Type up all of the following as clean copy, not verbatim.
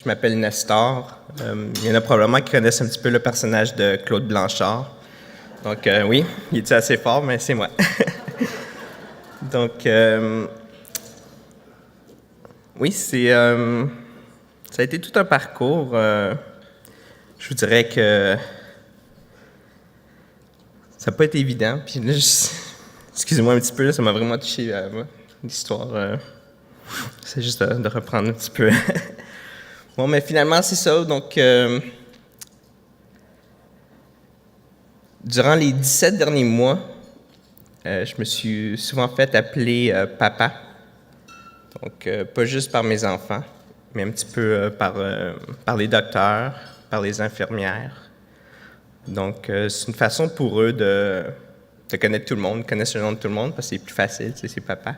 Je m'appelle Nestor. Il y en a probablement qui connaissent un petit peu le personnage de Claude Blanchard. Donc oui, il est assez fort, mais c'est moi. Donc oui, ça a été tout un parcours. Je vous dirais que ça n'a pas été évident. Puis là, excusez-moi un petit peu, là, ça m'a vraiment touché moi, l'histoire. C'est juste de reprendre un petit peu. Bon, mais finalement, c'est ça. Donc, durant les 17 derniers mois, je me suis souvent fait appeler papa. Donc, pas juste par mes enfants, mais un petit peu par les docteurs, par les infirmières. Donc, c'est une façon pour eux de connaître tout le monde, connaître le nom de tout le monde, parce que c'est plus facile, c'est papa.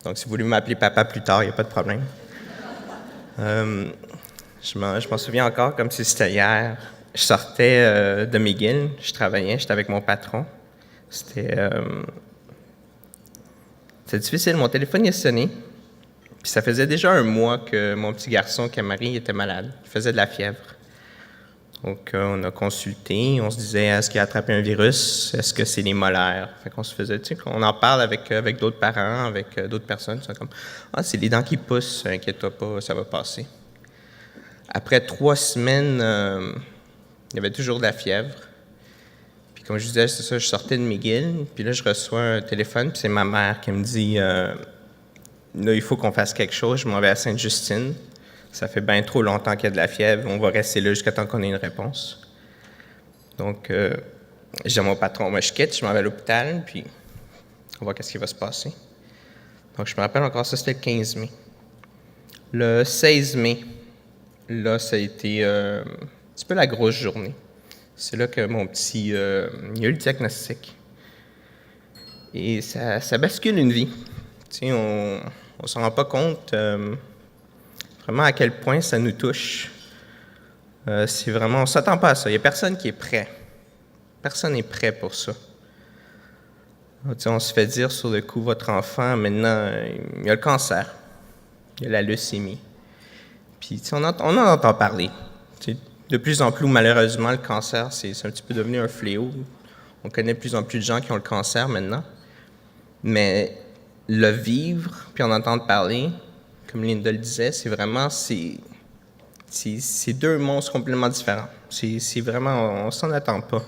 Donc, si vous voulez m'appeler papa plus tard, il n'y a pas de problème. Je m'en souviens encore comme si c'était hier. Je sortais de McGill, je travaillais, j'étais avec mon patron. C'était difficile, mon téléphone il a sonné. Puis ça faisait déjà un mois que mon petit garçon, Camari, était malade. Il faisait de la fièvre. Donc on a consulté, on se disait, est-ce qu'il a attrapé un virus? Est-ce que c'est les molaires? Fait qu'on se faisait, tu sais, on en parle avec d'autres parents, avec d'autres personnes. C'est comme, c'est les dents qui poussent, inquiète-toi pas, ça va passer. Après 3 semaines, il y avait toujours de la fièvre. Puis comme je disais, c'est ça, je sortais de McGill, puis là, je reçois un téléphone, puis c'est ma mère qui me dit là, il faut qu'on fasse quelque chose. Je m'en vais à Sainte-Justine. Ça fait bien trop longtemps qu'il y a de la fièvre. On va rester là jusqu'à temps qu'on ait une réponse. Donc, je dis à mon patron, moi, je quitte, je m'en vais à l'hôpital, puis on va voir qu'est-ce qui va se passer. Donc, je me rappelle encore, ça, c'était le 15 mai. Le 16 mai, là, ça a été un petit peu la grosse journée. C'est là que mon petit, il a eu le diagnostic. Et ça bascule une vie. Tu sais, on ne s'en rend pas compte vraiment à quel point ça nous touche. C'est vraiment, on ne s'attend pas à ça. Il n'y a personne qui est prêt. Personne n'est prêt pour ça. Tu sais, on se fait dire sur le coup, votre enfant, maintenant, il y a le cancer. Il y a la leucémie. Puis, on en entend parler. De plus en plus, malheureusement, le cancer, c'est un petit peu devenu un fléau. On connaît de plus en plus de gens qui ont le cancer maintenant. Mais le vivre, puis en entendre parler, comme Linda le disait, c'est vraiment, c'est 2 monstres complètement différents. C'est vraiment, on s'en attend pas.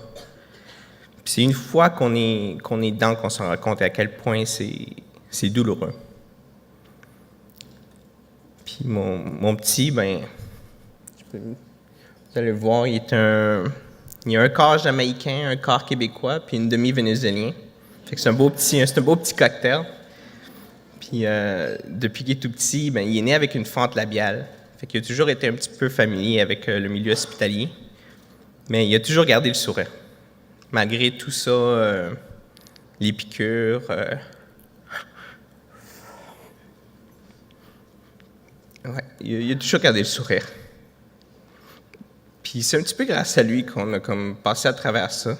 Puis c'est une fois qu'on est dedans qu'on s'en rend compte à quel point c'est douloureux. Puis mon petit, vous allez le voir, il a un quart jamaïcain, un quart québécois, puis une demi-vénézuélien. Fait que c'est un beau petit cocktail. Puis depuis qu'il est tout petit, il est né avec une fente labiale. Fait qu'il a toujours été un petit peu familier avec le milieu hospitalier. Mais il a toujours gardé le sourire. Malgré tout ça, les piqûres. Il a toujours gardé le sourire. Puis c'est un petit peu grâce à lui qu'on a comme passé à travers ça.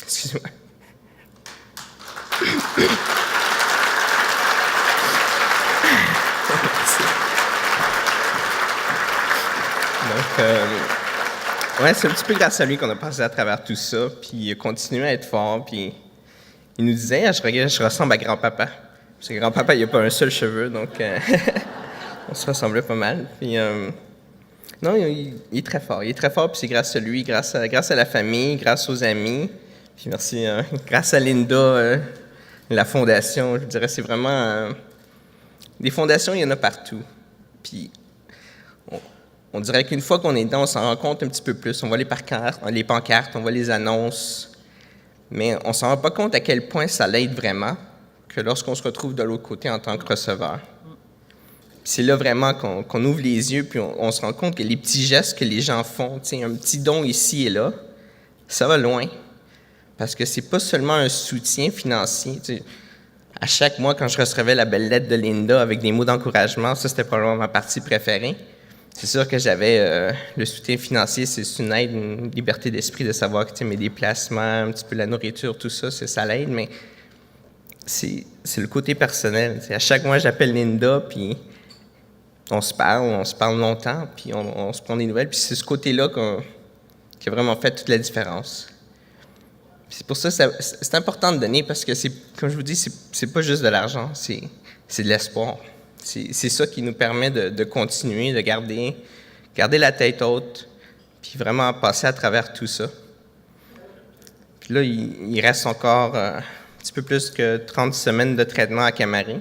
Excusez-moi. Donc, c'est un petit peu grâce à lui qu'on a passé à travers tout ça, puis il a continué à être fort, puis il nous disait, je ressemble à grand-papa. Parce que grand-papa, il n'a pas un seul cheveu, donc on se ressemblait pas mal. Puis, non, il est très fort, puis c'est grâce à lui, grâce à la famille, grâce aux amis, puis merci, grâce à Linda, la fondation, je dirais, c'est vraiment... des fondations, il y en a partout, puis... On dirait qu'une fois qu'on est dedans, on s'en rend compte un petit peu plus. On voit les pancartes, on voit les annonces, mais on s'en rend pas compte à quel point ça l'aide vraiment que lorsqu'on se retrouve de l'autre côté en tant que receveur. Puis c'est là vraiment qu'on ouvre les yeux, puis on se rend compte que les petits gestes que les gens font, tu sais, un petit don ici et là, ça va loin. Parce que c'est pas seulement un soutien financier. Tu sais, à chaque mois, quand je recevais la belle lettre de Linda avec des mots d'encouragement, ça, c'était probablement ma partie préférée. C'est sûr que j'avais le soutien financier, c'est une aide, une liberté d'esprit de savoir que mes déplacements, un petit peu la nourriture, tout ça, ça l'aide, mais c'est le côté personnel. À chaque mois, j'appelle Linda, puis on se parle longtemps, puis on se prend des nouvelles. Puis c'est ce côté-là qui a vraiment fait toute la différence. Puis c'est pour ça que c'est important de donner, parce que, comme je vous dis, c'est pas juste de l'argent, c'est de l'espoir. C'est ça qui nous permet de continuer, de garder la tête haute, puis vraiment passer à travers tout ça. Puis là, il reste encore un petit peu plus que 30 semaines de traitement à Camari.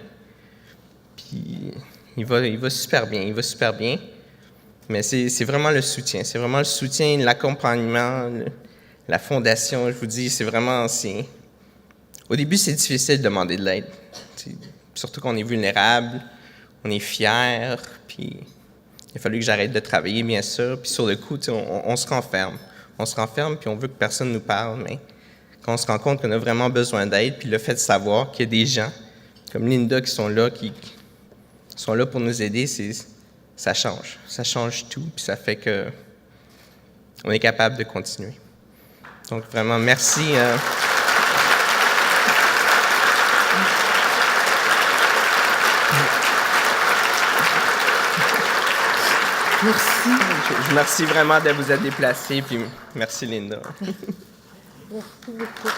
Puis il va super bien, mais c'est vraiment le soutien. C'est vraiment le soutien, l'accompagnement, la fondation, je vous dis, c'est vraiment... Au début, c'est difficile de demander de l'aide. Surtout qu'on est vulnérable, on est fier, puis il a fallu que j'arrête de travailler, bien sûr. Puis sur le coup, on se renferme. On se renferme, puis on veut que personne nous parle, mais quand on se rend compte qu'on a vraiment besoin d'aide, puis le fait de savoir qu'il y a des gens comme Linda qui sont là pour nous aider, ça change. Ça change tout, puis ça fait que on est capable de continuer. Donc vraiment, merci. Merci. Je vous remercie vraiment de vous être déplacés, puis merci Linda. Merci beaucoup.